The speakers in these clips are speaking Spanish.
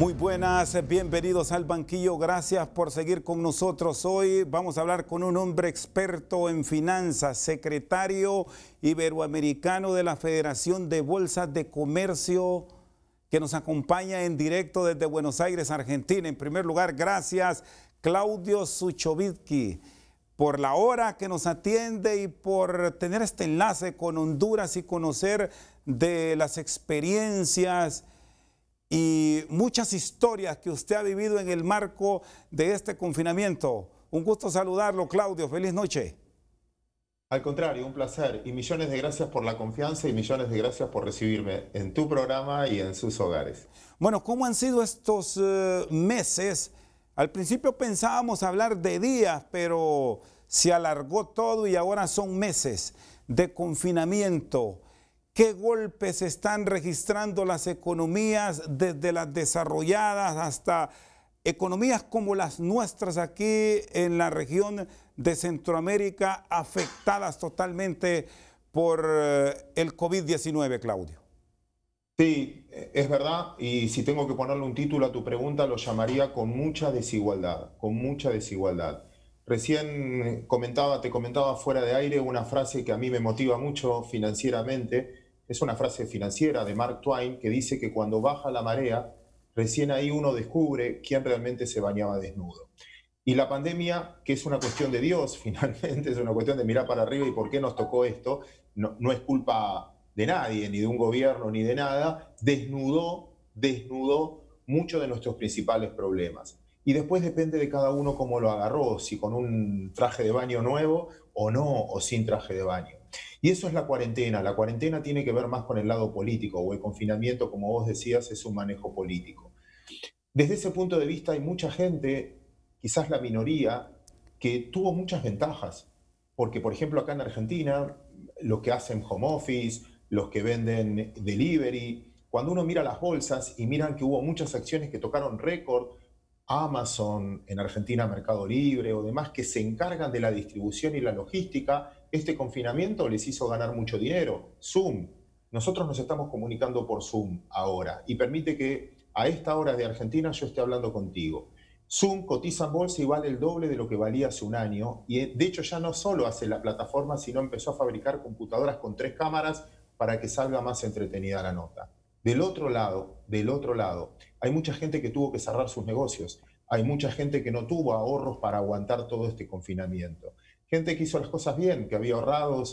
Muy buenas, bienvenidos al banquillo, gracias por seguir con nosotros. Hoy vamos a hablar con un hombre experto en finanzas, secretario iberoamericano de la Federación de Bolsas de Comercio, que nos acompaña en directo desde Buenos Aires, Argentina. En primer lugar, gracias Claudio Suchovicki por la hora que nos atiende y por tener este enlace con Honduras y conocer de las experiencias y muchas historias que usted ha vivido en el marco de este confinamiento. Un gusto saludarlo, Claudio. Feliz noche. Al contrario, un placer y millones de gracias por la confianza y millones de gracias por recibirme en tu programa y en sus hogares. Bueno, ¿cómo han sido estos meses? Al principio pensábamos hablar de días, pero se alargó todo y ahora son meses de confinamiento. ¿Qué golpes están registrando las economías, desde las desarrolladas hasta economías como las nuestras aquí en la región de Centroamérica, afectadas totalmente por el COVID-19, Claudio? Sí, es verdad, y si tengo que ponerle un título a tu pregunta, lo llamaría con mucha desigualdad, con mucha desigualdad. Recién te comentaba fuera de aire una frase que a mí me motiva mucho financieramente. Es una frase financiera de Mark Twain que dice que cuando baja la marea, recién ahí uno descubre quién realmente se bañaba desnudo. Y la pandemia, que es una cuestión de Dios, finalmente, es una cuestión de mirar para arriba y por qué nos tocó esto, no es culpa de nadie, ni de un gobierno, ni de nada, desnudó muchos de nuestros principales problemas. Y después depende de cada uno cómo lo agarró, si con un traje de baño nuevo o no, o sin traje de baño. Y eso es la cuarentena. La cuarentena tiene que ver más con el lado político, o el confinamiento, como vos decías, es un manejo político. Desde ese punto de vista hay mucha gente, quizás la minoría, que tuvo muchas ventajas. Porque, por ejemplo, acá en Argentina, los que hacen home office, los que venden delivery, cuando uno mira las bolsas y miran que hubo muchas acciones que tocaron récord, Amazon, en Argentina Mercado Libre o demás, que se encargan de la distribución y la logística, este confinamiento les hizo ganar mucho dinero. Zoom, nosotros nos estamos comunicando por Zoom ahora y permite que a esta hora de Argentina yo esté hablando contigo. Zoom cotiza en bolsa y vale el doble de lo que valía hace un año y de hecho ya no solo hace la plataforma, sino empezó a fabricar computadoras con 3 cámaras para que salga más entretenida la nota. Del otro lado, hay mucha gente que tuvo que cerrar sus negocios, hay mucha gente que no tuvo ahorros para aguantar todo este confinamiento. Gente que hizo las cosas bien, que había ahorrado,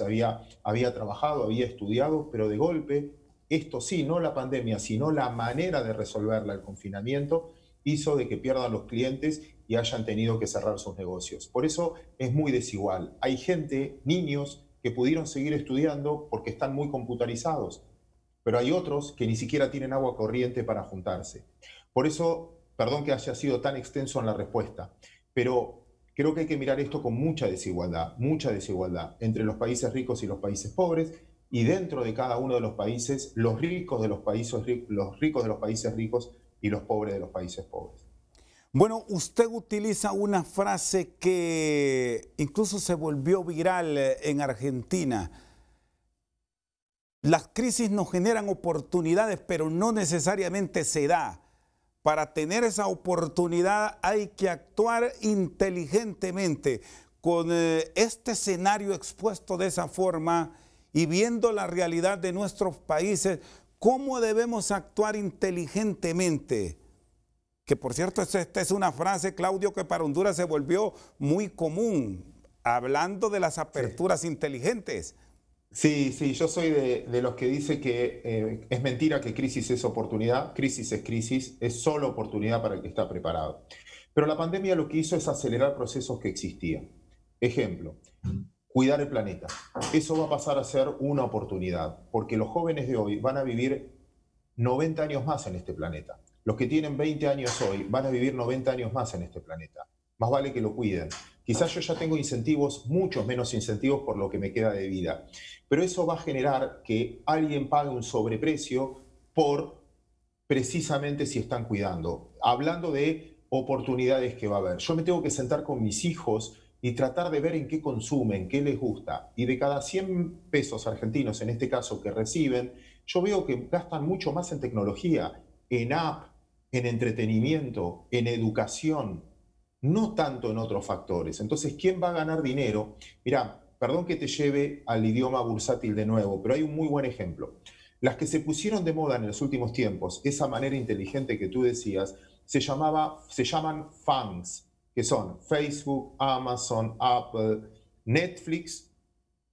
había trabajado, había estudiado, pero de golpe, esto sí, no la pandemia, sino la manera de resolverla, el confinamiento, hizo de que pierdan los clientes y hayan tenido que cerrar sus negocios. Por eso es muy desigual. Hay gente, niños, que pudieron seguir estudiando porque están muy computarizados, pero hay otros que ni siquiera tienen agua corriente para juntarse. Por eso, perdón que haya sido tan extenso en la respuesta, pero creo que hay que mirar esto con mucha desigualdad entre los países ricos y los países pobres, y dentro de cada uno de los países, los ricos de los países ricos y los pobres de los países pobres. Bueno, usted utiliza una frase que incluso se volvió viral en Argentina. Las crisis nos generan oportunidades, pero no necesariamente se da. Para tener esa oportunidad hay que actuar inteligentemente. Con este escenario expuesto de esa forma y viendo la realidad de nuestros países, ¿cómo debemos actuar inteligentemente? Que por cierto, esta es una frase, Claudio, que para Honduras se volvió muy común, hablando de las aperturas inteligentes. Sí, yo soy de los que dice que es mentira que crisis es oportunidad, crisis, es solo oportunidad para el que está preparado. Pero la pandemia lo que hizo es acelerar procesos que existían. Ejemplo, cuidar el planeta. Eso va a pasar a ser una oportunidad, porque los jóvenes de hoy van a vivir 90 años más en este planeta. Los que tienen 20 años hoy van a vivir 90 años más en este planeta. Más vale que lo cuiden. Quizás yo ya tengo incentivos, muchos menos incentivos por lo que me queda de vida. Pero eso va a generar que alguien pague un sobreprecio por precisamente si están cuidando. Hablando de oportunidades que va a haber. Yo me tengo que sentar con mis hijos y tratar de ver en qué consumen, qué les gusta. Y de cada 100 pesos argentinos, en este caso, que reciben, yo veo que gastan mucho más en tecnología, en app, en entretenimiento, en educación, no tanto en otros factores. Entonces, ¿quién va a ganar dinero? Mirá, perdón que te lleve al idioma bursátil de nuevo, pero hay un muy buen ejemplo. Las que se pusieron de moda en los últimos tiempos, esa manera inteligente que tú decías, se llaman FANGs, que son Facebook, Amazon, Apple, Netflix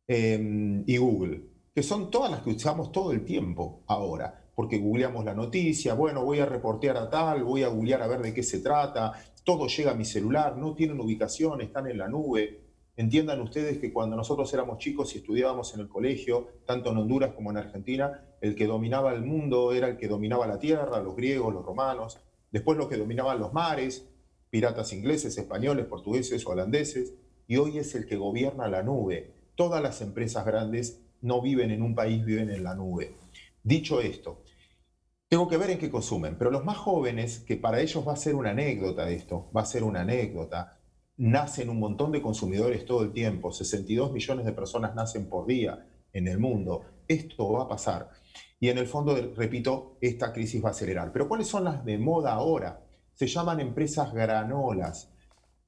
y Google, que son todas las que usamos todo el tiempo ahora, porque googleamos la noticia, bueno, voy a reportear a tal, voy a googlear a ver de qué se trata, todo llega a mi celular, no tienen ubicación, están en la nube. Entiendan ustedes que cuando nosotros éramos chicos y estudiábamos en el colegio, tanto en Honduras como en Argentina, el que dominaba el mundo era el que dominaba la tierra, los griegos, los romanos, después los que dominaban los mares, piratas ingleses, españoles, portugueses, holandeses, y hoy es el que gobierna la nube. Todas las empresas grandes no viven en un país, viven en la nube. Dicho esto, tengo que ver en qué consumen, pero los más jóvenes, que para ellos va a ser una anécdota esto, va a ser una anécdota, nacen un montón de consumidores todo el tiempo, 62 millones de personas nacen por día en el mundo, esto va a pasar. Y en el fondo, repito, esta crisis va a acelerar. Pero ¿cuáles son las de moda ahora? Se llaman empresas granolas,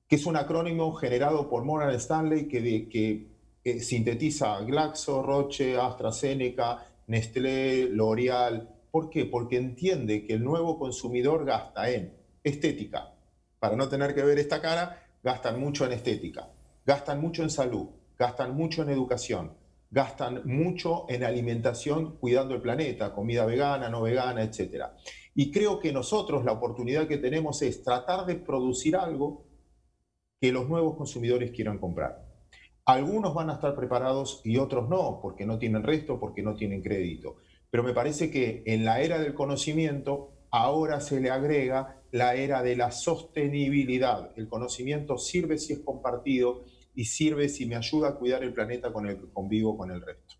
que es un acrónimo generado por Morgan Stanley que sintetiza Glaxo, Roche, AstraZeneca, Nestlé, L'Oreal. ¿Por qué? Porque entiende que el nuevo consumidor gasta en estética. Para no tener que ver esta cara, gastan mucho en estética, gastan mucho en salud, gastan mucho en educación, gastan mucho en alimentación, cuidando el planeta, comida vegana, no vegana, etc. Y creo que nosotros la oportunidad que tenemos es tratar de producir algo que los nuevos consumidores quieran comprar. Algunos van a estar preparados y otros no, porque no tienen resto, porque no tienen crédito. Pero me parece que en la era del conocimiento ahora se le agrega la era de la sostenibilidad. El conocimiento sirve si es compartido y sirve si me ayuda a cuidar el planeta con el que convivo con el resto.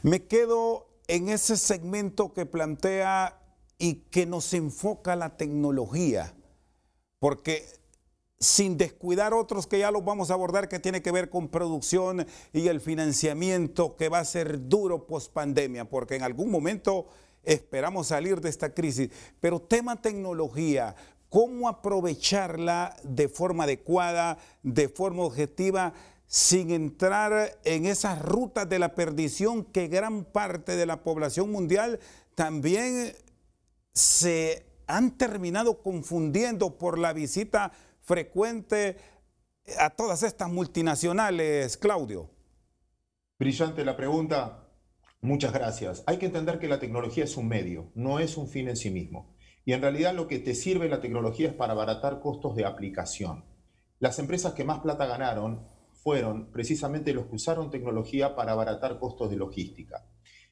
Me quedo en ese segmento que plantea y que nos enfoca la tecnología, porque sin descuidar otros que ya los vamos a abordar, que tiene que ver con producción y el financiamiento, que va a ser duro post pandemia, porque en algún momento esperamos salir de esta crisis. Pero tema tecnología, ¿cómo aprovecharla de forma adecuada, de forma objetiva, sin entrar en esas rutas de la perdición que gran parte de la población mundial también se han terminado confundiendo por la visita frecuente a todas estas multinacionales, Claudio? Brillante la pregunta. Muchas gracias. Hay que entender que la tecnología es un medio, no es un fin en sí mismo. Y en realidad lo que te sirve la tecnología es para abaratar costos de aplicación. Las empresas que más plata ganaron fueron precisamente los que usaron tecnología para abaratar costos de logística.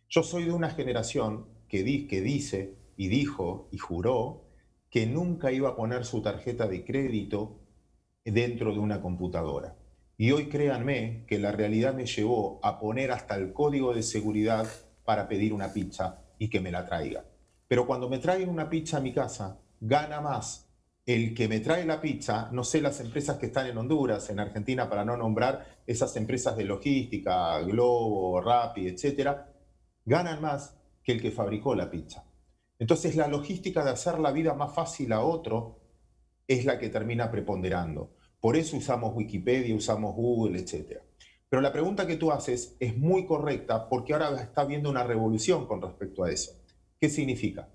Yo soy de una generación que dice y dijo y juró que nunca iba a poner su tarjeta de crédito dentro de una computadora. Y hoy créanme que la realidad me llevó a poner hasta el código de seguridad para pedir una pizza y que me la traiga. Pero cuando me traen una pizza a mi casa, gana más el que me trae la pizza, no sé las empresas que están en Honduras, en Argentina, para no nombrar esas empresas de logística, Globo, Rappi, etcétera, ganan más que el que fabricó la pizza. Entonces la logística de hacer la vida más fácil a otro es la que termina preponderando. Por eso usamos Wikipedia, usamos Google, etc. Pero la pregunta que tú haces es muy correcta porque ahora está habiendo una revolución con respecto a eso. ¿Qué significa?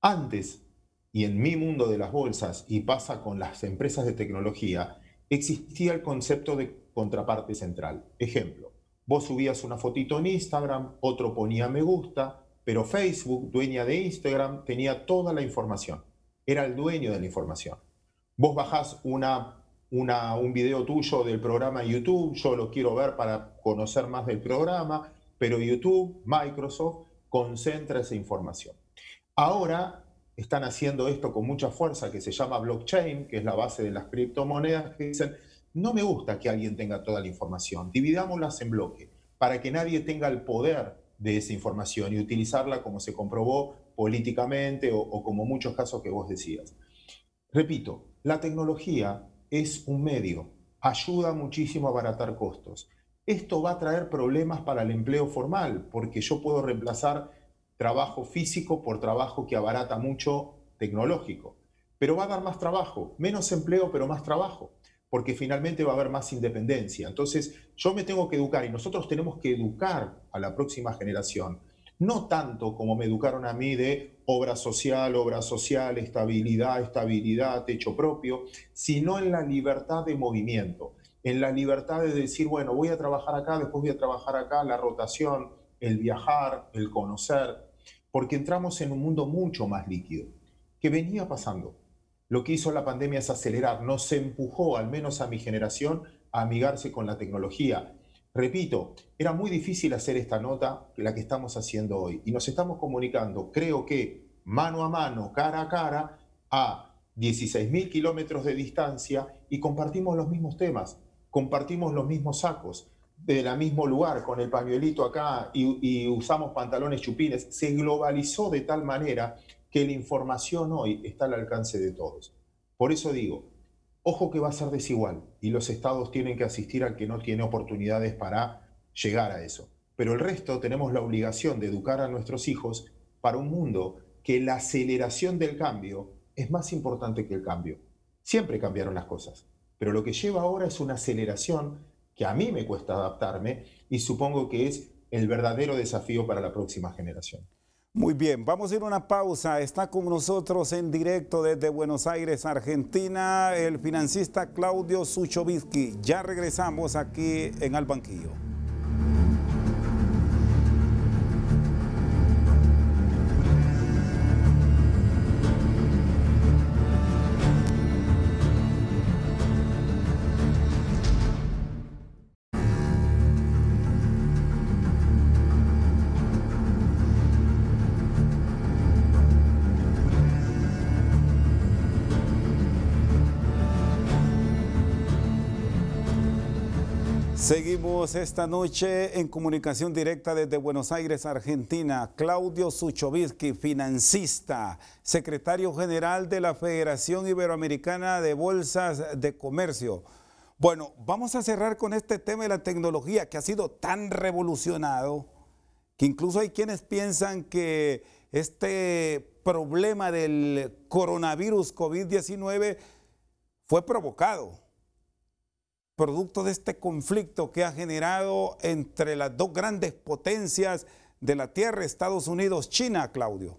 Antes, y en mi mundo de las bolsas, y pasa con las empresas de tecnología, existía el concepto de contraparte central. Ejemplo, vos subías una fotito en Instagram, otro ponía me gusta, pero Facebook, dueña de Instagram, tenía toda la información. Era el dueño de la información. Vos bajás un video tuyo del programa YouTube, yo lo quiero ver para conocer más del programa, pero YouTube, Microsoft, concentra esa información. Ahora están haciendo esto con mucha fuerza, que se llama blockchain, que es la base de las criptomonedas, que dicen, no me gusta que alguien tenga toda la información, dividámoslas en bloque, para que nadie tenga el poder de esa información y utilizarla como se comprobó políticamente o como muchos casos que vos decías. Repito, la tecnología es un medio, ayuda muchísimo a abaratar costos. Esto va a traer problemas para el empleo formal, porque yo puedo reemplazar trabajo físico por trabajo que abarata mucho tecnológico, pero va a dar más trabajo, menos empleo, pero más trabajo, porque finalmente va a haber más independencia. Entonces, yo me tengo que educar y nosotros tenemos que educar a la próxima generación, no tanto como me educaron a mí de obra social, estabilidad, estabilidad, techo propio, sino en la libertad de movimiento, en la libertad de decir, bueno, voy a trabajar acá, después voy a trabajar acá, la rotación, el viajar, el conocer, porque entramos en un mundo mucho más líquido, que venía pasando. Lo que hizo la pandemia es acelerar, nos empujó, al menos a mi generación, a amigarse con la tecnología. Repito, era muy difícil hacer esta nota, la que estamos haciendo hoy, y nos estamos comunicando, creo que mano a mano, cara a 16.000 kilómetros de distancia, y compartimos los mismos temas, compartimos los mismos sacos, del mismo lugar, con el pañuelito acá, y usamos pantalones chupines. Se globalizó de tal manera que la información hoy está al alcance de todos. Por eso digo, ojo que va a ser desigual y los estados tienen que asistir al que no tiene oportunidades para llegar a eso. Pero el resto tenemos la obligación de educar a nuestros hijos para un mundo que la aceleración del cambio es más importante que el cambio. Siempre cambiaron las cosas, pero lo que lleva ahora es una aceleración que a mí me cuesta adaptarme y supongo que es el verdadero desafío para la próxima generación. Muy bien, vamos a ir a una pausa. Está con nosotros en directo desde Buenos Aires, Argentina, el financista Claudio Suchovicki. Ya regresamos aquí en Al Banquillo. Seguimos esta noche en comunicación directa desde Buenos Aires, Argentina. Claudio Suchovicki, financista, secretario general de la Federación Iberoamericana de Bolsas de Comercio. Bueno, vamos a cerrar con este tema de la tecnología que ha sido tan revolucionado que incluso hay quienes piensan que este problema del coronavirus COVID-19 fue provocado, producto de este conflicto que ha generado entre las dos grandes potencias de la Tierra, Estados Unidos, China, Claudio.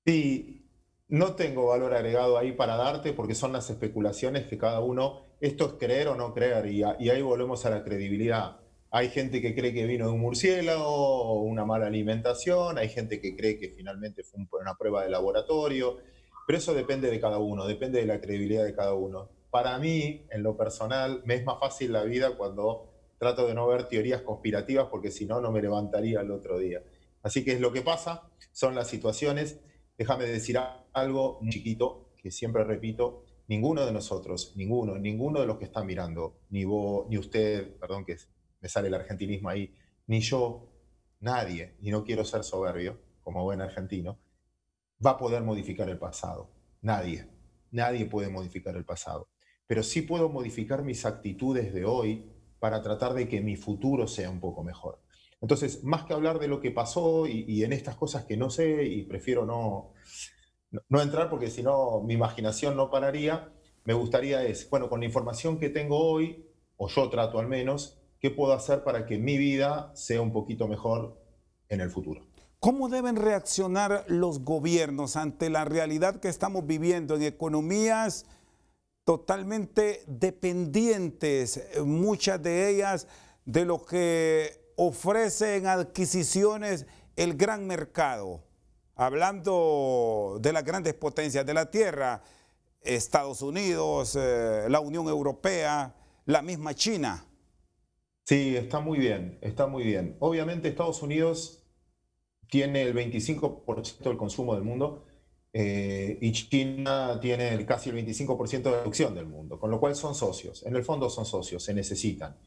Sí, no tengo valor agregado ahí para darte porque son las especulaciones que cada uno, esto es creer o no creer, y ahí volvemos a la credibilidad. Hay gente que cree que vino de un murciélago o una mala alimentación, hay gente que cree que finalmente fue una prueba de laboratorio, pero eso depende de cada uno, depende de la credibilidad de cada uno. Para mí, en lo personal, me es más fácil la vida cuando trato de no ver teorías conspirativas porque si no, no me levantaría el otro día. Así que es lo que pasa, son las situaciones. Déjame decir algo muy chiquito, que siempre repito, ninguno de nosotros, ninguno de los que están mirando, ni vos, ni usted, perdón que me sale el argentinismo ahí, ni yo, nadie, y no quiero ser soberbio, como buen argentino, va a poder modificar el pasado. Nadie puede modificar el pasado. Pero sí puedo modificar mis actitudes de hoy para tratar de que mi futuro sea un poco mejor. Entonces, más que hablar de lo que pasó y en estas cosas que no sé y prefiero no entrar porque si no mi imaginación no pararía, me gustaría bueno, con la información que tengo hoy, o yo trato al menos, ¿qué puedo hacer para que mi vida sea un poquito mejor en el futuro? ¿Cómo deben reaccionar los gobiernos ante la realidad que estamos viviendo en economías totalmente dependientes, muchas de ellas de lo que ofrece en adquisiciones el gran mercado? Hablando de las grandes potencias de la Tierra, Estados Unidos, la Unión Europea, la misma China. Sí, está muy bien, está muy bien. Obviamente Estados Unidos tiene el 25% del consumo del mundo y China tiene casi el 25% de producción del mundo, con lo cual son socios. En el fondo son socios, se necesitan.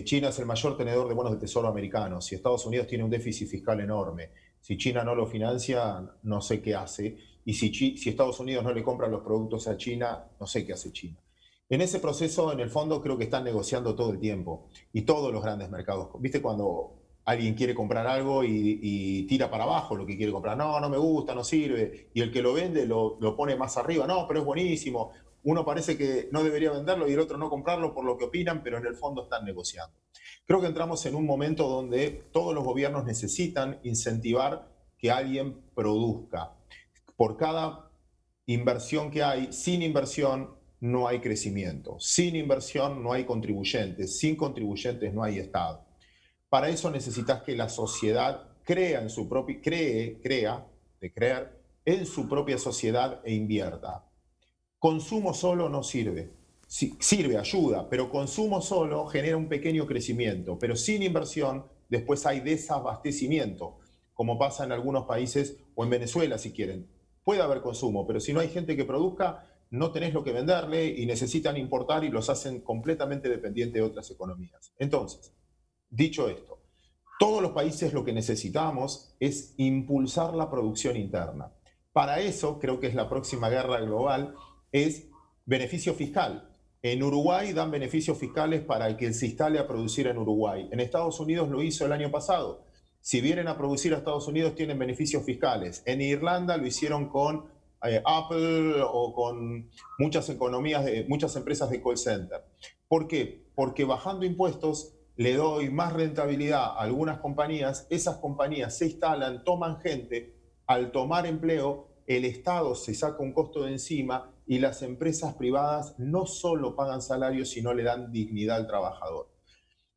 China es el mayor tenedor de bonos de tesoro americanos. Si Estados Unidos tiene un déficit fiscal enorme, si China no lo financia, no sé qué hace. Y si Estados Unidos no le compra los productos a China, no sé qué hace China. En ese proceso, en el fondo, creo que están negociando todo el tiempo y todos los grandes mercados. ¿Viste cuando alguien quiere comprar algo y tira para abajo lo que quiere comprar. No, no me gusta, no sirve. Y el que lo vende lo pone más arriba. No, pero es buenísimo. Uno parece que no debería venderlo y el otro no comprarlo por lo que opinan, pero en el fondo están negociando. Creo que entramos en un momento donde todos los gobiernos necesitan incentivar que alguien produzca. Por cada inversión que hay, sin inversión no hay crecimiento. Sin inversión no hay contribuyentes. Sin contribuyentes no hay Estado. Para eso necesitas que la sociedad crea en su propia, de creer, en su propia sociedad e invierta. Consumo solo no sirve. Sí, sirve, ayuda, pero consumo solo genera un pequeño crecimiento, pero sin inversión después hay desabastecimiento, como pasa en algunos países o en Venezuela si quieren. Puede haber consumo, pero si no hay gente que produzca, no tenés lo que venderle y necesitan importar y los hacen completamente dependientes de otras economías. Entonces, dicho esto, todos los países lo que necesitamos es impulsar la producción interna. Para eso, creo que es la próxima guerra global, es beneficio fiscal. En Uruguay dan beneficios fiscales para que se instale a producir en Uruguay. En Estados Unidos lo hizo el año pasado. Si vienen a producir a Estados Unidos tienen beneficios fiscales. En Irlanda lo hicieron con Apple o con muchas empresas de call center. ¿Por qué? Porque bajando impuestos le doy más rentabilidad a algunas compañías, esas compañías se instalan, toman gente, al tomar empleo, el Estado se saca un costo de encima y las empresas privadas no solo pagan salarios, sino le dan dignidad al trabajador.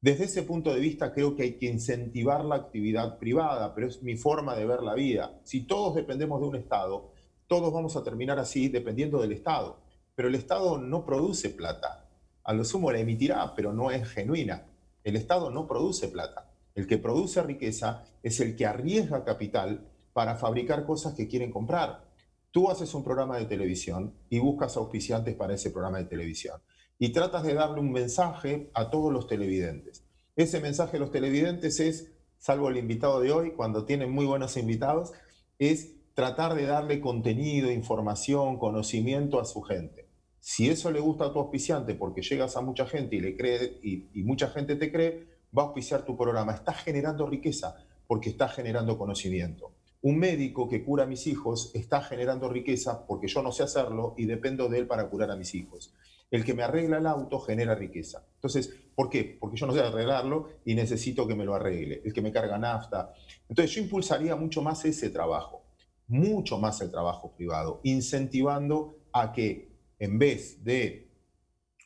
Desde ese punto de vista creo que hay que incentivar la actividad privada, pero es mi forma de ver la vida. Si todos dependemos de un Estado, todos vamos a terminar así dependiendo del Estado. Pero el Estado no produce plata. A lo sumo la emitirá, pero no es genuina. El Estado no produce plata. El que produce riqueza es el que arriesga capital para fabricar cosas que quieren comprar. Tú haces un programa de televisión y buscas auspiciantes para ese programa de televisión y tratas de darle un mensaje a todos los televidentes. Ese mensaje a los televidentes es, salvo el invitado de hoy, cuando tienen muy buenos invitados, es tratar de darle contenido, información, conocimiento a su gente. Si eso le gusta a tu auspiciante porque llegas a mucha gente y le cree y mucha gente te cree, va a auspiciar tu programa. Estás generando riqueza porque estás generando conocimiento. Un médico que cura a mis hijos está generando riqueza porque yo no sé hacerlo y dependo de él para curar a mis hijos. El que me arregla el auto genera riqueza. Entonces, ¿por qué? Porque yo no sé arreglarlo y necesito que me lo arregle. El que me carga nafta. Entonces, yo impulsaría mucho más ese trabajo, mucho más el trabajo privado, incentivando a que en vez de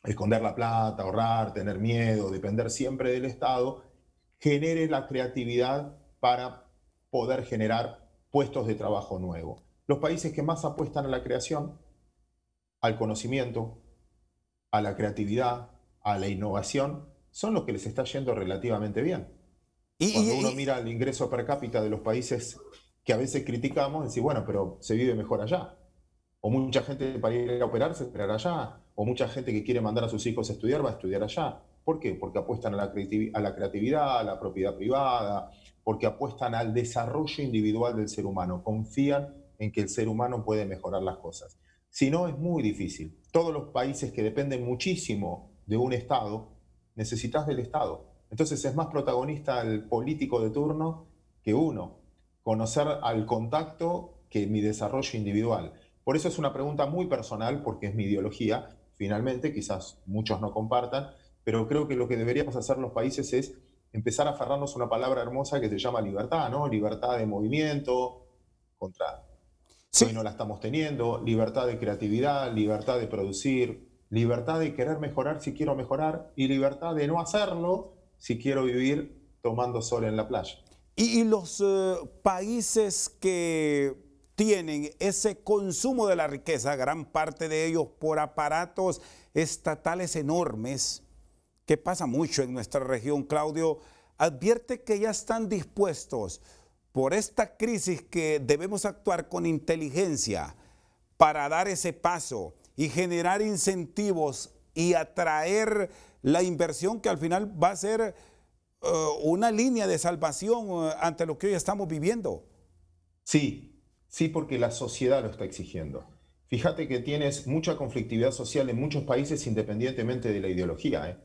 esconder la plata, ahorrar, tener miedo, depender siempre del Estado, genere la creatividad para poder generar puestos de trabajo nuevos. Los países que más apuestan a la creación, al conocimiento, a la creatividad, a la innovación, son los que les está yendo relativamente bien. Cuando uno mira el ingreso per cápita de los países que a veces criticamos, decir, bueno, pero se vive mejor allá. O mucha gente para ir a operarse, esperar allá. O mucha gente que quiere mandar a sus hijos a estudiar, va a estudiar allá. ¿Por qué? Porque apuestan a la creatividad, a la propiedad privada, porque apuestan al desarrollo individual del ser humano. Confían en que el ser humano puede mejorar las cosas. Si no, es muy difícil. Todos los países que dependen muchísimo de un Estado, necesitas del Estado. Entonces es más protagonista el político de turno que uno. Conocer al contacto que mi desarrollo individual. Por eso es una pregunta muy personal, porque es mi ideología, finalmente, quizás muchos no compartan, pero creo que lo que deberíamos hacer los países es empezar a aferrarnos a una palabra hermosa que se llama libertad, ¿no? Libertad de movimiento, contra... Sí. Hoy no la estamos teniendo, libertad de creatividad, libertad de producir, libertad de querer mejorar si quiero mejorar y libertad de no hacerlo si quiero vivir tomando sol en la playa. Y los países que tienen ese consumo de la riqueza, gran parte de ellos por aparatos estatales enormes, que pasa mucho en nuestra región, Claudio, advierte que ya están dispuestos por esta crisis que debemos actuar con inteligencia para dar ese paso y generar incentivos y atraer la inversión que al final va a ser una línea de salvación ante lo que hoy estamos viviendo. Sí, sí, porque la sociedad lo está exigiendo. Fíjate que tienes mucha conflictividad social en muchos países independientemente de la ideología,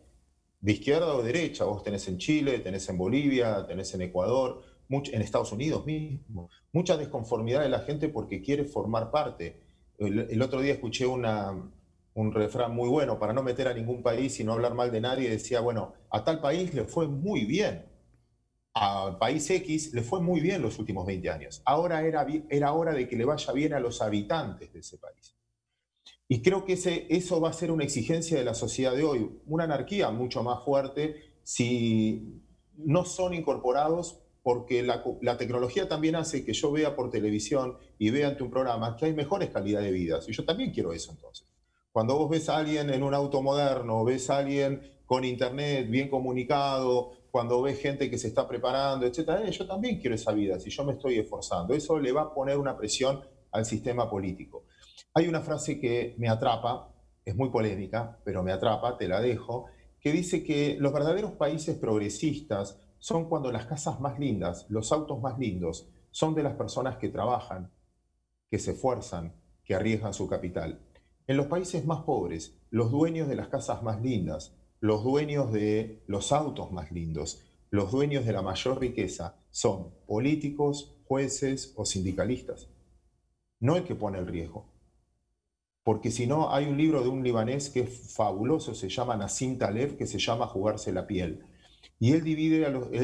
de izquierda o derecha. Vos tenés en Chile, tenés en Bolivia, tenés en Ecuador, en Estados Unidos mismo. Mucha desconformidad de la gente porque quiere formar parte. El otro día escuché un refrán muy bueno, para no meter a ningún país y no hablar mal de nadie, decía, bueno, a tal país le fue muy bien, al país X le fue muy bien los últimos 20 años. Ahora era hora de que le vaya bien a los habitantes de ese país. Y creo que eso va a ser una exigencia de la sociedad de hoy, una anarquía mucho más fuerte si no son incorporados, porque la tecnología también hace que yo vea por televisión y vea ante un programa que hay mejores calidades de vida. Y yo también quiero eso entonces. Cuando vos ves a alguien en un auto moderno, ves a alguien con internet bien comunicado, cuando ves gente que se está preparando, etcétera, yo también quiero esa vida, si yo me estoy esforzando. Eso le va a poner una presión al sistema político. Hay una frase que me atrapa, es muy polémica, pero me atrapa, te la dejo, que dice que los verdaderos países progresistas son cuando las casas más lindas, los autos más lindos, son de las personas que trabajan, que se esfuerzan, que arriesgan su capital. En los países más pobres, los dueños de las casas más lindas, los dueños de los autos más lindos, los dueños de la mayor riqueza son políticos, jueces o sindicalistas. No el que pone el riesgo. Porque si no, hay un libro de un libanés que es fabuloso, se llama Nassim Taleb, que se llama Jugarse la piel. Y él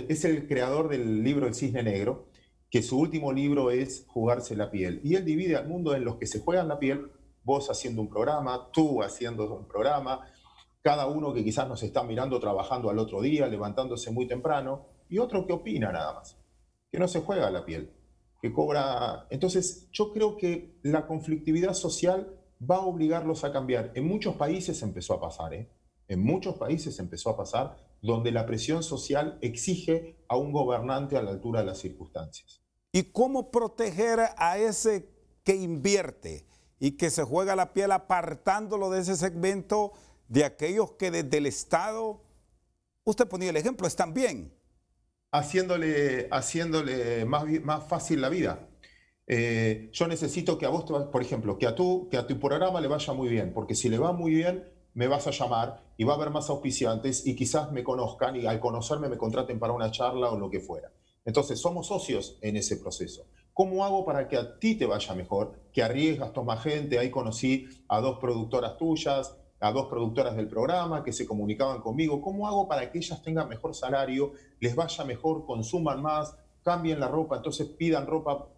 es el creador del libro El Cisne Negro, que su último libro es Jugarse la piel. Y él divide al mundo en los que se juegan la piel, vos haciendo un programa, tú haciendo un programa, cada uno que quizás nos está mirando trabajando al otro día, levantándose muy temprano, y otro que opina nada más, que no se juega la piel, que cobra. Entonces, yo creo que la conflictividad social va a obligarlos a cambiar. En muchos países empezó a pasar, En muchos países empezó a pasar, donde la presión social exige a un gobernante a la altura de las circunstancias. ¿Y cómo proteger a ese que invierte y que se juega la piel, apartándolo de ese segmento de aquellos que desde el Estado, usted ponía el ejemplo, están bien? Haciéndole más fácil la vida. Yo necesito que a vos, por ejemplo, que a tu programa le vaya muy bien, porque si le va muy bien, me vas a llamar y va a haber más auspiciantes y quizás me conozcan y al conocerme me contraten para una charla o lo que fuera. Entonces, somos socios en ese proceso. ¿Cómo hago para que a ti te vaya mejor? Que arriesgas, tomas gente. Ahí conocí a 2 productoras tuyas, a 2 productoras del programa que se comunicaban conmigo. ¿Cómo hago para que ellas tengan mejor salario, les vaya mejor, consuman más, cambien la ropa, entonces pidan ropa,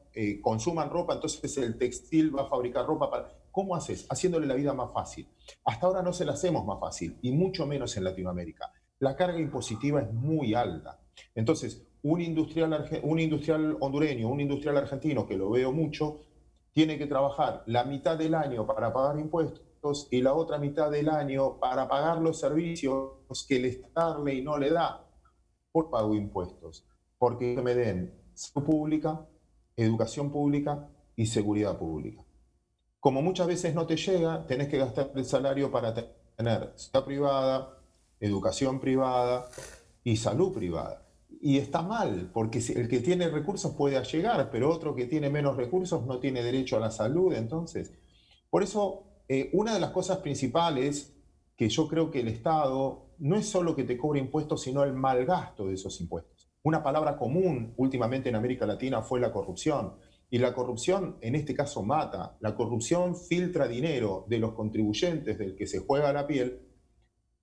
consuman ropa, entonces el textil va a fabricar ropa? ¿Cómo haces? Haciéndole la vida más fácil. Hasta ahora no se la hacemos más fácil, y mucho menos en Latinoamérica. La carga impositiva es muy alta. Entonces, un industrial hondureño, un industrial argentino, que lo veo mucho, tiene que trabajar la mitad del año para pagar impuestos y la otra mitad del año para pagar los servicios que el Estado y no le da. Por pago impuestos, porque me den salud pública, educación pública y seguridad pública. Como muchas veces no te llega, tenés que gastar el salario para tener seguridad privada, educación privada y salud privada. Y está mal, porque el que tiene recursos puede llegar, pero otro que tiene menos recursos no tiene derecho a la salud. Entonces, por eso, una de las cosas principales que yo creo que el Estado no es solo que te cobre impuestos, sino el mal gasto de esos impuestos. Una palabra común últimamente en América Latina fue la corrupción. Y la corrupción en este caso mata. La corrupción filtra dinero de los contribuyentes, del que se juega la piel,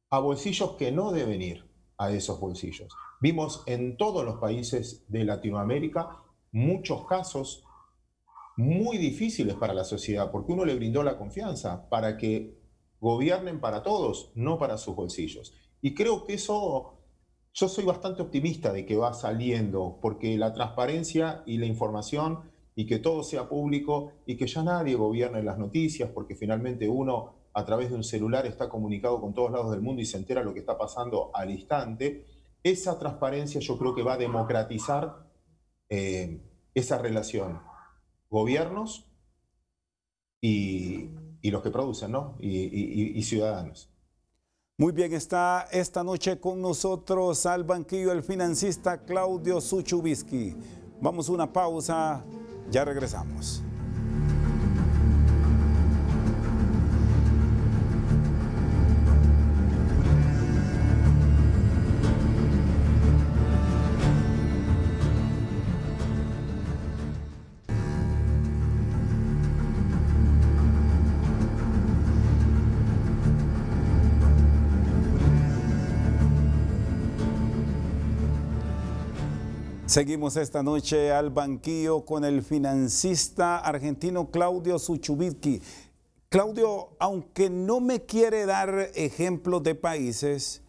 a bolsillos que no deben ir a esos bolsillos. Vimos en todos los países de Latinoamérica muchos casos muy difíciles para la sociedad, porque uno le brindó la confianza para que gobiernen para todos, no para sus bolsillos. Y creo que eso, yo soy bastante optimista de que va saliendo, porque la transparencia y la información, y que todo sea público, y que ya nadie gobierne las noticias, porque finalmente uno a través de un celular está comunicado con todos lados del mundo y se entera lo que está pasando al instante. Esa transparencia yo creo que va a democratizar esa relación. Gobiernos y los que producen, ¿no? Y ciudadanos. Muy bien, está esta noche con nosotros al banquillo el financista Claudio Suchubisky. Vamos a una pausa, ya regresamos. Seguimos esta noche al banquillo con el financista argentino Claudio Suchubitky. Claudio, aunque no me quiere dar ejemplos de países,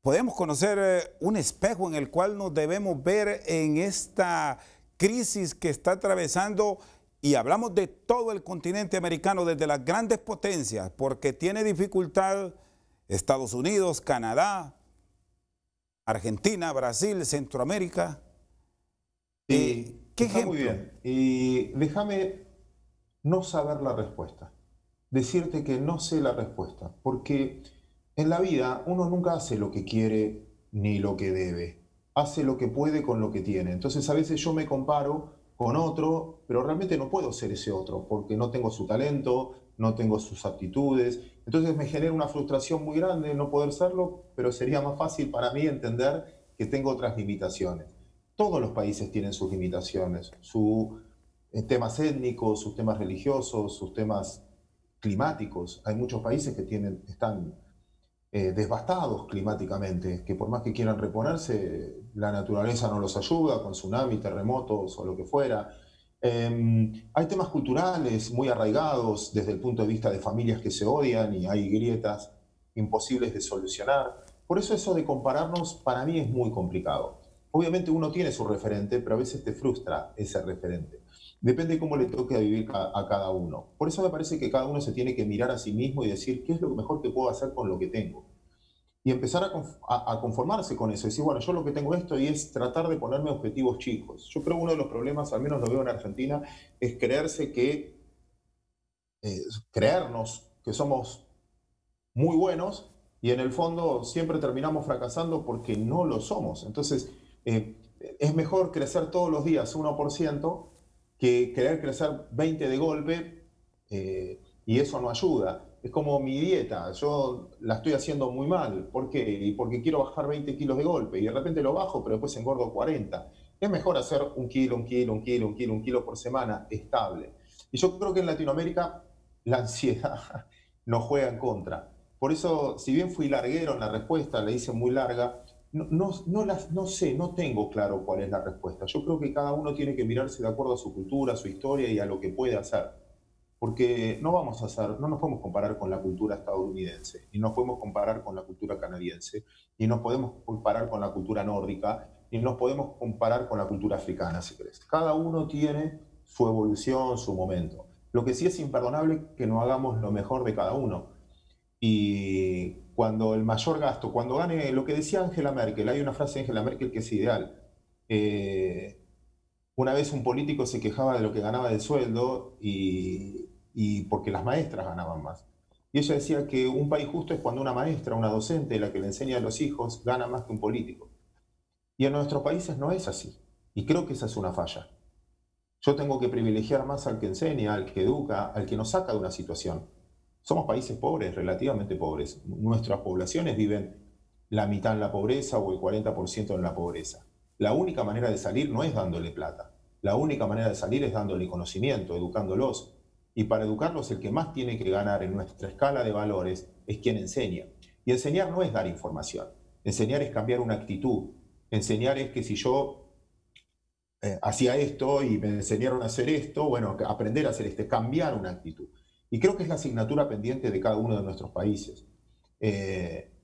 podemos conocer un espejo en el cual nos debemos ver en esta crisis que está atravesando, y hablamos de todo el continente americano, desde las grandes potencias, porque tiene dificultad Estados Unidos, Canadá, Argentina, Brasil, Centroamérica. ¿Qué está ejemplo? Muy bien. Y déjame no saber la respuesta. Decirte que no sé la respuesta. Porque en la vida uno nunca hace lo que quiere ni lo que debe. Hace lo que puede con lo que tiene. Entonces a veces yo me comparo con otro, pero realmente no puedo ser ese otro porque no tengo su talento, no tengo sus aptitudes. Entonces me genera una frustración muy grande no poder serlo, pero sería más fácil para mí entender que tengo otras limitaciones. Todos los países tienen sus limitaciones, sus temas étnicos, sus temas religiosos, sus temas climáticos. Hay muchos países que están devastados climáticamente, que por más que quieran reponerse, la naturaleza no los ayuda, con tsunamis, terremotos o lo que fuera. Hay temas culturales muy arraigados desde el punto de vista de familias que se odian y hay grietas imposibles de solucionar. Por eso de compararnos para mí es muy complicado. Obviamente uno tiene su referente, pero a veces te frustra ese referente. Depende de cómo le toque a vivir a cada uno. Por eso me parece que cada uno se tiene que mirar a sí mismo y decir qué es lo mejor que puedo hacer con lo que tengo. Y empezar a conformarse con eso. Decir, bueno, yo lo que tengo esto y es tratar de ponerme objetivos chicos. Yo creo que uno de los problemas, al menos lo veo en Argentina, es creernos que somos muy buenos y en el fondo siempre terminamos fracasando porque no lo somos. Entonces, es mejor crecer todos los días 1% que querer crecer 20 de golpe, y eso no ayuda. Es como mi dieta, yo la estoy haciendo muy mal. ¿Por qué? Y porque quiero bajar 20 kilos de golpe y de repente lo bajo, pero después engordo 40. Es mejor hacer un kilo por semana estable. Y yo creo que en Latinoamérica la ansiedad nos juega en contra. Por eso, si bien fui larguero en la respuesta, la hice muy larga, no sé, no tengo claro cuál es la respuesta. Yo creo que cada uno tiene que mirarse de acuerdo a su cultura, a su historia y a lo que puede hacer. Porque no nos podemos comparar con la cultura estadounidense, ni nos podemos comparar con la cultura canadiense, ni nos podemos comparar con la cultura nórdica, ni nos podemos comparar con la cultura africana, si querés. Cada uno tiene su evolución, su momento. Lo que sí es imperdonable es que no hagamos lo mejor de cada uno. Y cuando el mayor gasto, cuando gane, lo que decía Angela Merkel, hay una frase de Angela Merkel que es ideal. Una vez un político se quejaba de lo que ganaba de sueldo y porque las maestras ganaban más. Y ella decía que un país justo es cuando una maestra, una docente, la que le enseña a los hijos, gana más que un político. Y en nuestros países no es así. Y creo que esa es una falla. Yo tengo que privilegiar más al que enseña, al que educa, al que nos saca de una situación. Somos países pobres, relativamente pobres. Nuestras poblaciones viven la mitad en la pobreza o el 40% en la pobreza. La única manera de salir no es dándole plata. La única manera de salir es dándole conocimiento, educándolos. Y para educarlos, el que más tiene que ganar en nuestra escala de valores es quien enseña. Y enseñar no es dar información. Enseñar es cambiar una actitud. Enseñar es que si yo hacía esto y me enseñaron a hacer esto, bueno, aprender a hacer esto, cambiar una actitud. Y creo que es la asignatura pendiente de cada uno de nuestros países.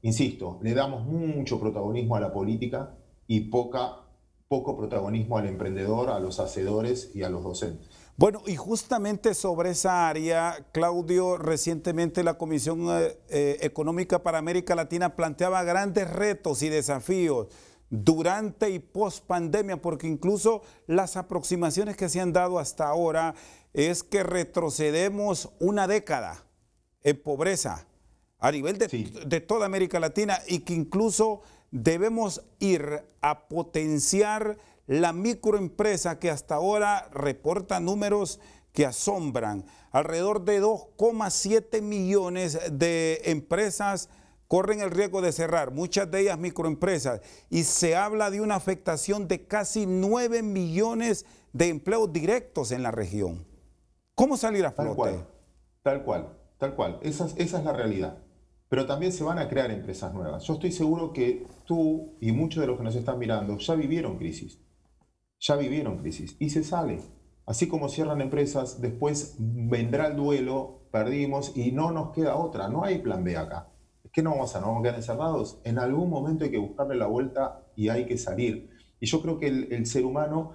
Insisto, le damos mucho protagonismo a la política y poco protagonismo al emprendedor, a los hacedores y a los docentes. Bueno, y justamente sobre esa área, Claudio, recientemente la Comisión Económica para América Latina planteaba grandes retos y desafíos durante y post pandemia, porque incluso las aproximaciones que se han dado hasta ahora es que retrocedemos una década en pobreza a nivel de toda América Latina y que incluso debemos ir a potenciar la microempresa que hasta ahora reporta números que asombran. Alrededor de 2,7 millones de empresas corren el riesgo de cerrar, muchas de ellas microempresas, y se habla de una afectación de casi 9 millones de empleos directos en la región. ¿Cómo salir a flote? Tal cual. Esa es la realidad. Pero también se van a crear empresas nuevas. Yo estoy seguro que tú y muchos de los que nos están mirando ya vivieron crisis. ya vivieron crisis y se sale. Así como cierran empresas, después vendrá el duelo, perdimos y no nos queda otra, no hay plan B acá. ¿Qué no vamos a hacer? ¿No vamos a quedar encerrados? En algún momento hay que buscarle la vuelta y hay que salir. Y yo creo que el ser humano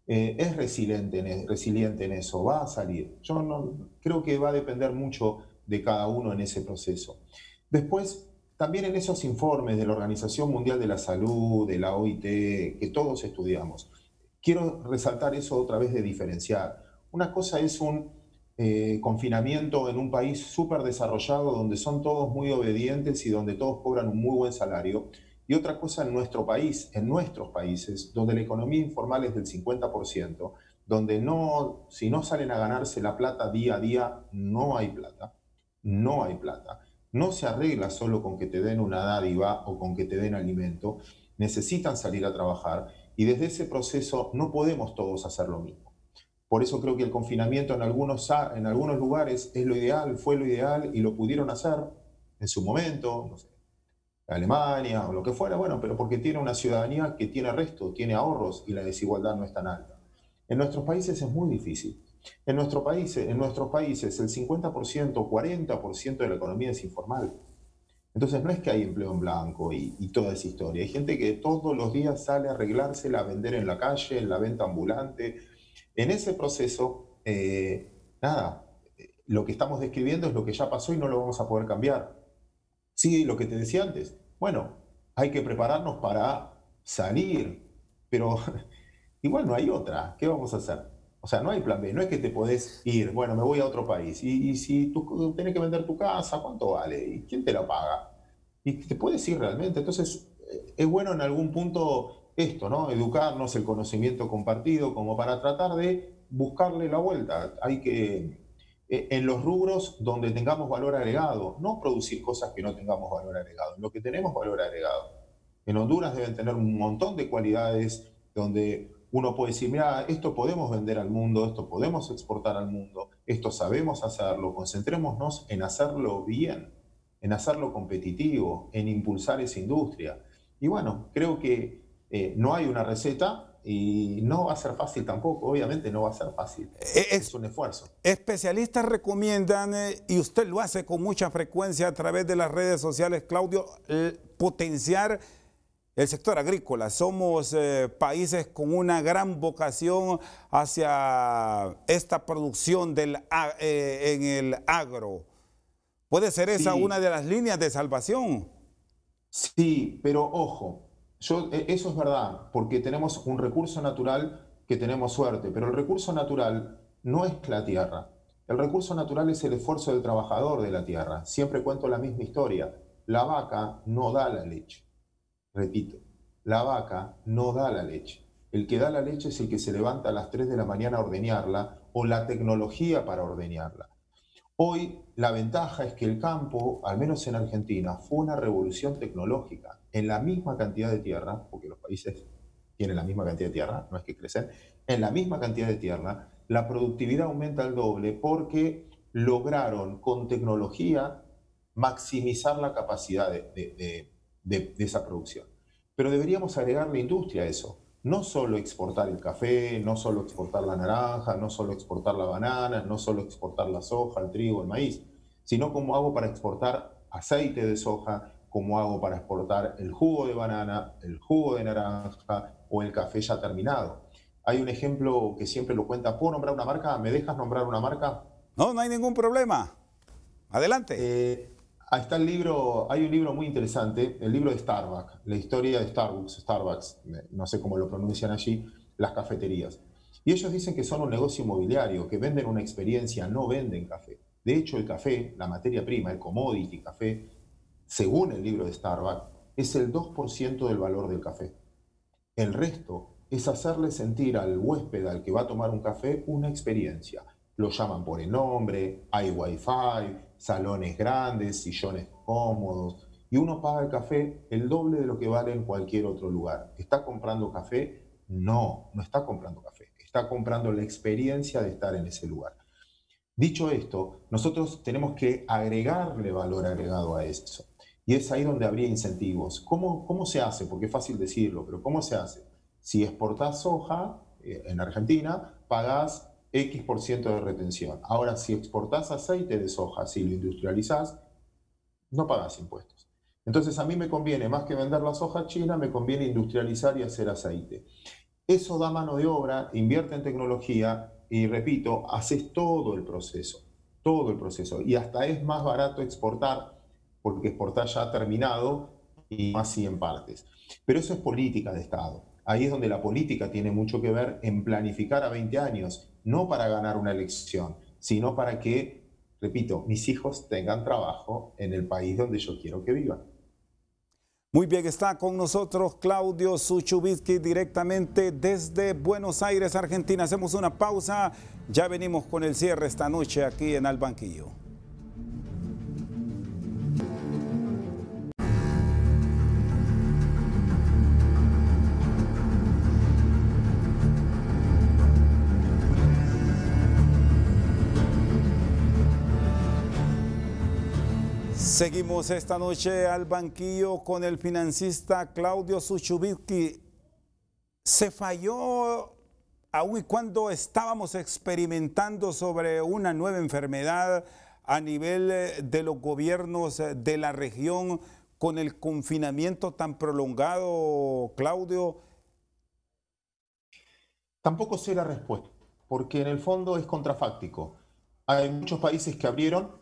es resiliente en eso, va a salir. Yo no, creo que va a depender mucho de cada uno en ese proceso. Después, también en esos informes de la Organización Mundial de la Salud, de la OIT, que todos estudiamos, quiero resaltar eso otra vez de diferenciar. Una cosa es un confinamiento en un país súper desarrollado donde son todos muy obedientes y donde todos cobran un muy buen salario. Y otra cosa en nuestro país, en nuestros países, donde la economía informal es del 50%, donde no, si no salen a ganarse la plata día a día, no hay plata, no hay plata. No se arregla solo con que te den una dádiva o con que te den alimento, necesitan salir a trabajar y desde ese proceso no podemos todos hacer lo mismo. Por eso creo que el confinamiento en algunos lugares es lo ideal, fue lo ideal y lo pudieron hacer en su momento, no sé, Alemania o lo que fuera, bueno, pero porque tiene una ciudadanía que tiene resto, tiene ahorros y la desigualdad no es tan alta. En nuestros países es muy difícil. En nuestros países el 50%, 40% de la economía es informal. Entonces no es que hay empleo en blanco y toda esa historia. Hay gente que todos los días sale a arreglársela, a vender en la calle, en la venta ambulante. En ese proceso, nada, lo que estamos describiendo es lo que ya pasó y no lo vamos a poder cambiar. Sí, lo que te decía antes. Bueno, hay que prepararnos para salir, pero igual no hay otra. ¿Qué vamos a hacer? O sea, no hay plan B. No es que te podés ir, bueno, me voy a otro país. Y si tú tenés que vender tu casa, ¿cuánto vale? ¿Y quién te la paga? Y te puedes ir realmente. Entonces, es bueno en algún punto esto, ¿no? Educarnos, el conocimiento compartido, como para tratar de buscarle la vuelta. Hay que en los rubros donde tengamos valor agregado, no producir cosas que no tengamos valor agregado, en lo que tenemos valor agregado. En Honduras deben tener un montón de cualidades donde uno puede decir, mira, esto podemos vender al mundo, esto podemos exportar al mundo, esto sabemos hacerlo, concentrémonos en hacerlo bien, en hacerlo competitivo, en impulsar esa industria. Y bueno, creo que no hay una receta y no va a ser fácil tampoco, obviamente no va a ser fácil, es un esfuerzo. Especialistas recomiendan, y usted lo hace con mucha frecuencia a través de las redes sociales, Claudio, potenciar el sector agrícola. Somos países con una gran vocación hacia esta producción en el agro. ¿Puede ser esa una Sí, de las líneas de salvación? sí, pero ojo, eso es verdad, porque tenemos un recurso natural que tenemos suerte, pero el recurso natural no es la tierra. El recurso natural es el esfuerzo del trabajador de la tierra. Siempre cuento la misma historia. La vaca no da la leche. Repito, la vaca no da la leche. El que da la leche es el que se levanta a las 3 de la mañana a ordeñarla o la tecnología para ordeñarla. Hoy la ventaja es que el campo, al menos en Argentina, fue una revolución tecnológica. En la misma cantidad de tierra, porque los países tienen la misma cantidad de tierra, no es que crecen, en la misma cantidad de tierra, la productividad aumenta al doble porque lograron con tecnología maximizar la capacidad de esa producción. Pero deberíamos agregarle industria a eso. No solo exportar el café, no solo exportar la naranja, no solo exportar la banana, no solo exportar la soja, el trigo, el maíz, sino cómo hago para exportar aceite de soja, cómo hago para exportar el jugo de banana, el jugo de naranja o el café ya terminado. Hay un ejemplo que siempre lo cuenta. ¿Puedo nombrar una marca? ¿Me dejas nombrar una marca? No, no hay ningún problema. Adelante. Ahí está el libro, hay un libro muy interesante, el libro de Starbucks, la historia de Starbucks, no sé cómo lo pronuncian allí, las cafeterías. Y ellos dicen que son un negocio inmobiliario, que venden una experiencia, no venden café. De hecho, el café, la materia prima, el commodity café, según el libro de Starbucks, es el 2% del valor del café. El resto es hacerle sentir al huésped al que va a tomar un café una experiencia. Lo llaman por el nombre, hay wifi, salones grandes, sillones cómodos, y uno paga el café el doble de lo que vale en cualquier otro lugar. ¿Está comprando café? No, no está comprando café. Está comprando la experiencia de estar en ese lugar. Dicho esto, nosotros tenemos que agregarle valor agregado a eso. Y es ahí donde habría incentivos. ¿Cómo se hace? Porque es fácil decirlo, pero ¿cómo se hace? Si exportás soja en Argentina, pagás X% de retención. Ahora, si exportás aceite de soja, si lo industrializás, no pagás impuestos. Entonces, a mí me conviene, más que vender la soja china, me conviene industrializar y hacer aceite. Eso da mano de obra, invierte en tecnología y, repito, haces todo el proceso. Todo el proceso. Y hasta es más barato exportar, porque exportar ya ha terminado y más así en partes. Pero eso es política de Estado. Ahí es donde la política tiene mucho que ver en planificar a 20 años, no para ganar una elección, sino para que, repito, mis hijos tengan trabajo en el país donde yo quiero que vivan. Muy bien, está con nosotros Claudio Suchubitsky directamente desde Buenos Aires, Argentina. Hacemos una pausa, ya venimos con el cierre esta noche aquí en Al Banquillo. Seguimos esta noche al banquillo con el financista Claudio Suchubitsky. Se falló aún y cuando estábamos experimentando sobre una nueva enfermedad a nivel de los gobiernos de la región con el confinamiento tan prolongado, Claudio. Tampoco sé la respuesta, porque en el fondo es contrafáctico. Hay muchos países que abrieron,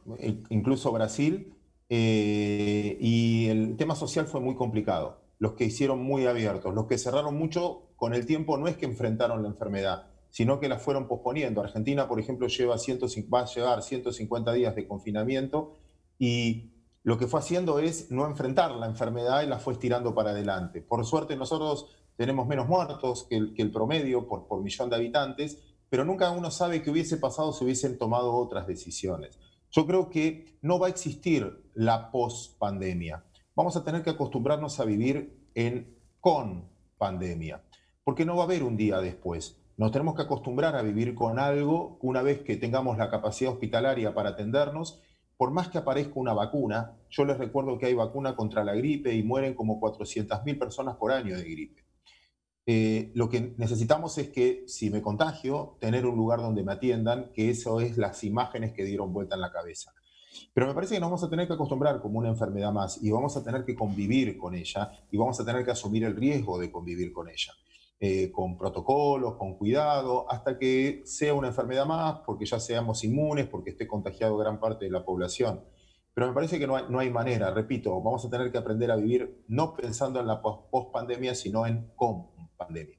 incluso Brasil, y el tema social fue muy complicado. Los que hicieron muy abiertos, los que cerraron mucho con el tiempo no es que enfrentaron la enfermedad, sino que la fueron posponiendo. Argentina, por ejemplo, va a llevar 150 días de confinamiento y lo que fue haciendo es no enfrentar la enfermedad y la fue estirando para adelante. Por suerte nosotros tenemos menos muertos que el promedio por millón de habitantes, pero nunca uno sabe qué hubiese pasado si hubiesen tomado otras decisiones. Yo creo que no va a existir la post-pandemia. Vamos a tener que acostumbrarnos a vivir con pandemia, porque no va a haber un día después. Nos tenemos que acostumbrar a vivir con algo una vez que tengamos la capacidad hospitalaria para atendernos. Por más que aparezca una vacuna, yo les recuerdo que hay vacuna contra la gripe y mueren como 400.000 personas por año de gripe. Lo que necesitamos es que si me contagio, tener un lugar donde me atiendan, que eso es las imágenes que dieron vuelta en la cabeza. Pero me parece que nos vamos a tener que acostumbrar como una enfermedad más y vamos a tener que convivir con ella y vamos a tener que asumir el riesgo de convivir con ella, con protocolos, con cuidado, hasta que sea una enfermedad más, porque ya seamos inmunes, porque esté contagiado gran parte de la población. Pero me parece que no hay manera, repito, vamos a tener que aprender a vivir no pensando en la post-pandemia, sino en con pandemia.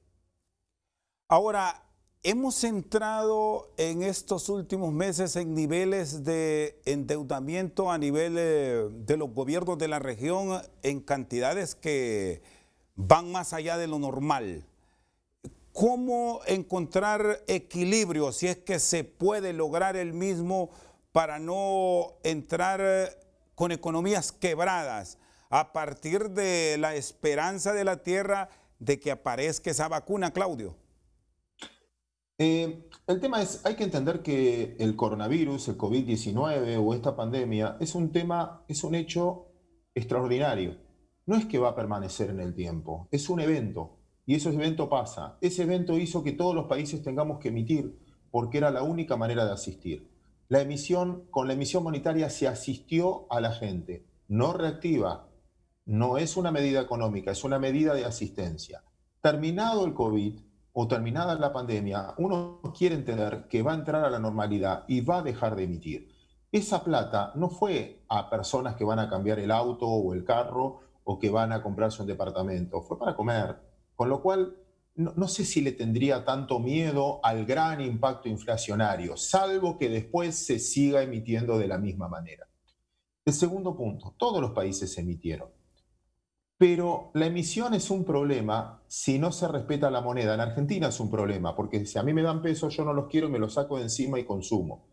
Ahora, hemos entrado en estos últimos meses en niveles de endeudamiento a nivel de los gobiernos de la región en cantidades que van más allá de lo normal. ¿Cómo encontrar equilibrio, si es que se puede lograr el mismo, para no entrar con economías quebradas a partir de la esperanza de la tierra de que aparezca esa vacuna, Claudio? El tema es, hay que entender que el coronavirus, el COVID-19 o esta pandemia es un hecho extraordinario. No es que va a permanecer en el tiempo, es un evento y ese evento pasa. Ese evento hizo que todos los países tengamos que emitir porque era la única manera de asistir. Con la emisión monetaria se asistió a la gente, no reactiva, no es una medida económica, es una medida de asistencia. Terminado el COVID o terminada la pandemia, uno quiere entender que va a entrar a la normalidad y va a dejar de emitir. Esa plata no fue a personas que van a cambiar el auto o el carro o que van a comprarse un departamento, fue para comer. Con lo cual, no sé si le tendría tanto miedo al gran impacto inflacionario, salvo que después se siga emitiendo de la misma manera. El segundo punto, todos los países emitieron. Pero la emisión es un problema si no se respeta la moneda. En Argentina es un problema, porque si a mí me dan pesos, yo no los quiero, me los saco de encima y consumo.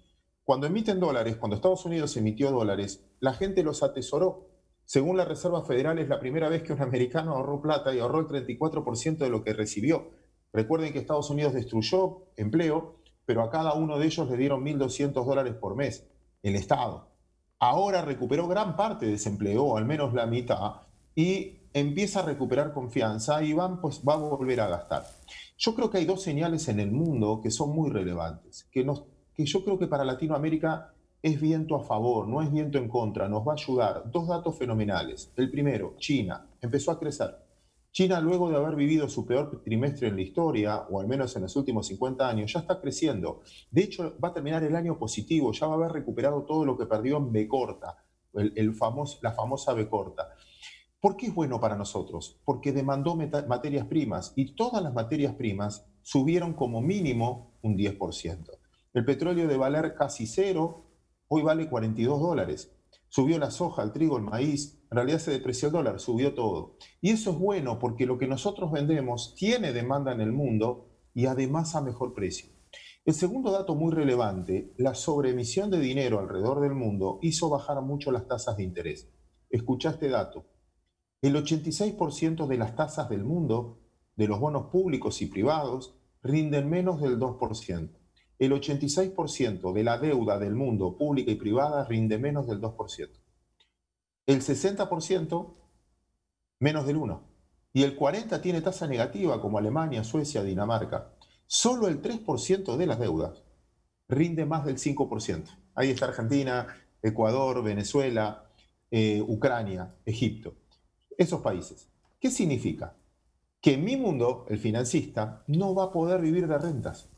Cuando emiten dólares, cuando Estados Unidos emitió dólares, la gente los atesoró. Según la Reserva Federal, es la primera vez que un americano ahorró plata y ahorró el 34% de lo que recibió. Recuerden que Estados Unidos destruyó empleo, pero a cada uno de ellos le dieron $1.200 por mes, el Estado. Ahora recuperó gran parte de ese empleo, o al menos la mitad, y empieza a recuperar confianza y pues, va a volver a gastar. Yo creo que hay dos señales en el mundo que son muy relevantes, que yo creo que para Latinoamérica es viento a favor, no es viento en contra, nos va a ayudar. Dos datos fenomenales. El primero, China empezó a crecer. China, luego de haber vivido su peor trimestre en la historia, o al menos en los últimos 50 años, ya está creciendo. De hecho, va a terminar el año positivo, ya va a haber recuperado todo lo que perdió en B corta, la famosa B corta. ¿Por qué es bueno para nosotros? Porque demandó materias primas y todas las materias primas subieron como mínimo un 10%. El petróleo de valer casi cero, hoy vale $42. Subió la soja, el trigo, el maíz, en realidad se depreció el dólar, subió todo. Y eso es bueno porque lo que nosotros vendemos tiene demanda en el mundo y además a mejor precio. El segundo dato muy relevante, la sobreemisión de dinero alrededor del mundo hizo bajar mucho las tasas de interés. Escuchá este dato. El 86% de las tasas del mundo, de los bonos públicos y privados, rinden menos del 2%. El 86% de la deuda del mundo, pública y privada, rinde menos del 2%. El 60% menos del 1%. Y el 40% tiene tasa negativa, como Alemania, Suecia, Dinamarca. Solo el 3% de las deudas rinde más del 5%. Ahí está Argentina, Ecuador, Venezuela, Ucrania, Egipto. Esos países. ¿Qué significa? Que mi mundo, el financista, no va a poder vivir de rentas.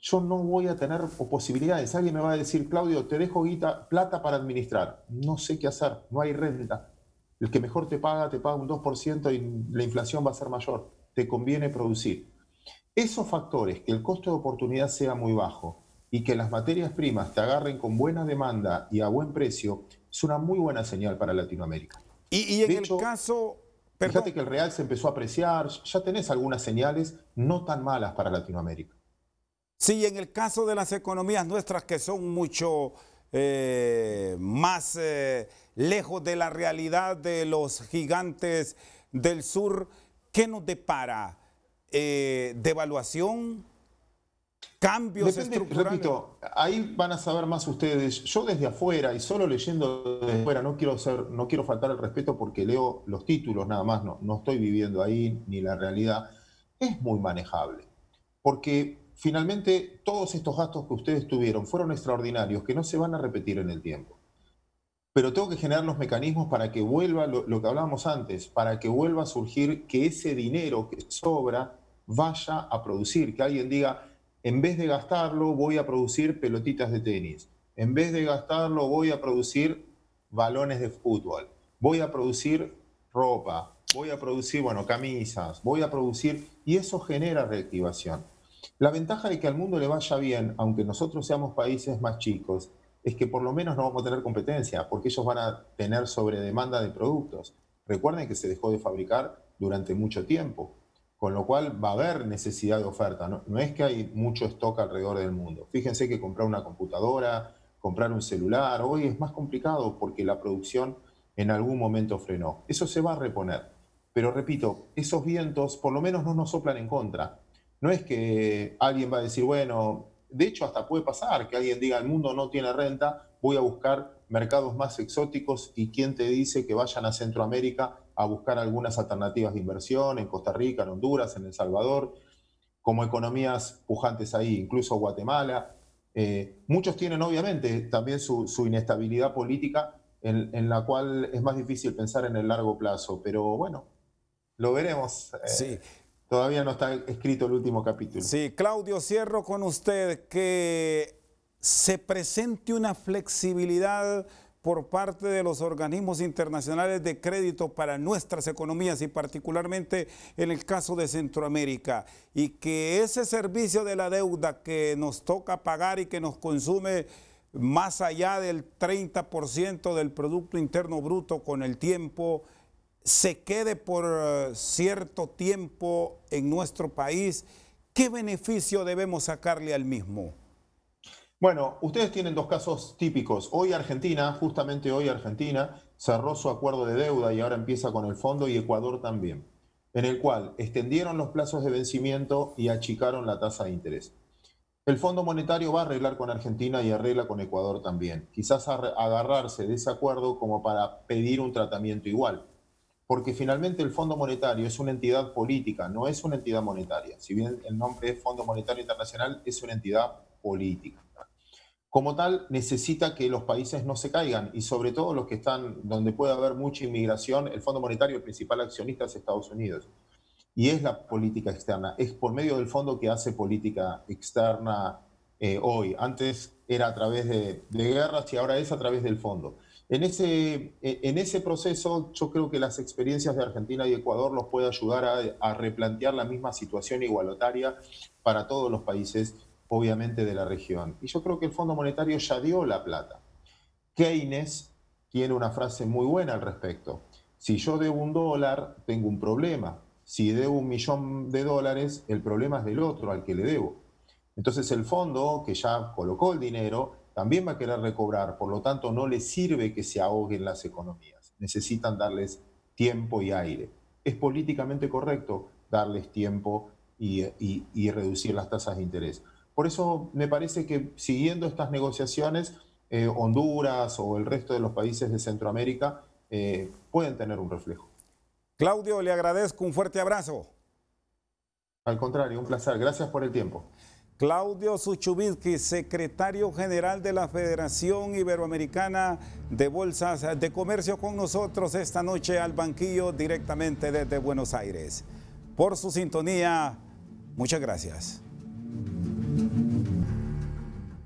Yo no voy a tener posibilidades. Alguien me va a decir, Claudio, te dejo plata para administrar. No sé qué hacer, no hay renta. El que mejor te paga un 2% y la inflación va a ser mayor. Te conviene producir. Esos factores, que el costo de oportunidad sea muy bajo y que las materias primas te agarren con buena demanda y a buen precio, es una muy buena señal para Latinoamérica. Y en el caso, perdón. Fíjate que el real se empezó a apreciar, ya tenés algunas señales no tan malas para Latinoamérica. Sí, en el caso de las economías nuestras que son mucho más lejos de la realidad de los gigantes del sur, ¿qué nos depara? ¿Devaluación? ¿Cambios estructurales? Repito, ahí van a saber más ustedes. Yo desde afuera y solo leyendo desde afuera, no quiero faltar el respeto porque leo los títulos nada más, no estoy viviendo ahí ni la realidad. Es muy manejable, porque finalmente todos estos gastos que ustedes tuvieron fueron extraordinarios, que no se van a repetir en el tiempo. Pero tengo que generar los mecanismos para que vuelva lo que hablábamos antes, para que vuelva a surgir, que ese dinero que sobra vaya a producir, que alguien diga, en vez de gastarlo voy a producir pelotitas de tenis, en vez de gastarlo voy a producir balones de fútbol, voy a producir ropa, voy a producir, camisas, voy a producir, y eso genera reactivación. La ventaja de que al mundo le vaya bien, aunque nosotros seamos países más chicos, es que por lo menos no vamos a tener competencia, porque ellos van a tener sobredemanda de productos. Recuerden que se dejó de fabricar durante mucho tiempo, con lo cual va a haber necesidad de oferta. No es que hay mucho stock alrededor del mundo. Fíjense que comprar una computadora, comprar un celular, hoy es más complicado porque la producción en algún momento frenó. Eso se va a reponer. Pero repito, esos vientos por lo menos no nos soplan en contra. No es que alguien va a decir, bueno, de hecho hasta puede pasar que alguien diga, el mundo no tiene renta, voy a buscar mercados más exóticos, y quién te dice que vayan a Centroamérica a buscar algunas alternativas de inversión en Costa Rica, en Honduras, en El Salvador, como economías pujantes ahí, incluso Guatemala. Muchos tienen obviamente también su inestabilidad política en la cual es más difícil pensar en el largo plazo, pero bueno, lo veremos. Sí. Todavía no está escrito el último capítulo. Sí, Claudio, cierro con usted, que se presente una flexibilidad por parte de los organismos internacionales de crédito para nuestras economías y particularmente en el caso de Centroamérica, y que ese servicio de la deuda que nos toca pagar y que nos consume más allá del 30% del Producto Interno Bruto con el tiempo, se quede por cierto tiempo en nuestro país. ¿Qué beneficio debemos sacarle al mismo? Bueno, ustedes tienen dos casos típicos. Hoy Argentina, justamente hoy Argentina, cerró su acuerdo de deuda y ahora empieza con el fondo, y Ecuador también, en el cual extendieron los plazos de vencimiento y achicaron la tasa de interés. El Fondo Monetario va a arreglar con Argentina y arregla con Ecuador también. Quizás agarrarse de ese acuerdo como para pedir un tratamiento igual. porque finalmente el Fondo Monetario es una entidad política, no es una entidad monetaria. Si bien el nombre es Fondo Monetario Internacional, es una entidad política. Como tal, necesita que los países no se caigan y sobre todo los que están donde puede haber mucha inmigración. El Fondo Monetario, el principal accionista es Estados Unidos. Y es la política externa, es por medio del fondo que hace política externa hoy. Antes era a través de guerras y ahora es a través del fondo. En ese proceso yo creo que las experiencias de Argentina y Ecuador los puede ayudar a replantear la misma situación igualitaria para todos los países, obviamente, de la región. Y yo creo que el Fondo Monetario ya dio la plata. Keynes tiene una frase muy buena al respecto. Si yo debo $1, tengo un problema. Si debo $1.000.000, el problema es del otro al que le debo. Entonces el fondo, que ya colocó el dinero, también va a querer recobrar. Por lo tanto, no les sirve que se ahoguen las economías. Necesitan darles tiempo y aire. Es políticamente correcto darles tiempo y reducir las tasas de interés. Por eso me parece que siguiendo estas negociaciones, Honduras o el resto de los países de Centroamérica pueden tener un reflejo. Claudio, le agradezco, un fuerte abrazo. Al contrario, un placer. Gracias por el tiempo. Claudio Suchubisky, secretario general de la Federación Iberoamericana de Bolsas de Comercio, con nosotros esta noche al banquillo directamente desde Buenos Aires. Por su sintonía, muchas gracias.